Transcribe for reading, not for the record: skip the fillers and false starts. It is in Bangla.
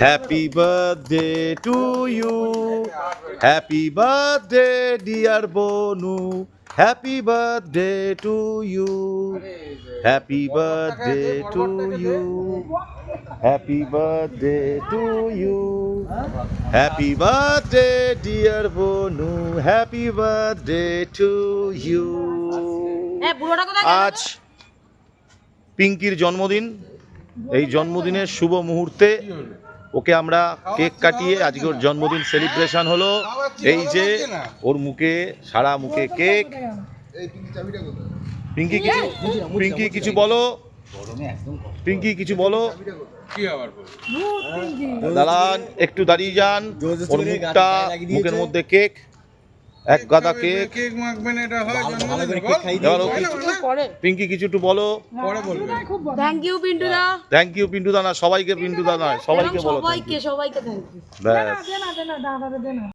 Happy birthday to you, happy birthday dear Bonu, happy birthday to you, happy birthday to you, happy birthday to you, happy birthday dear Bonu, happy birthday to you. আজ পিঙ্কির জন্মদিন। এই জন্মদিনের শুভ মুহূর্তে ওকে আমরা কেক কাটিয়ে আজকে ওর জন্মদিন সেলিব্রেশন হলো। এই যে ওর মুখে, সারা মুখে কেক। পিঙ্কি কিছু বলো, পিঙ্কি কিছু বলো। দাঁড়ান, একটু দাঁড়িয়ে যান। ওর মুখটা, মুখের মধ্যে কেক, এক গাদা কেক। পিঙ্কি কিছু একটু বলো। Thank you Pintu da. Thank you Pintu da না, সবাইকে পিন্টু দা নয়, সবাইকে বলো। সবাইকে থ্যাংক ইউ। ব্যাস।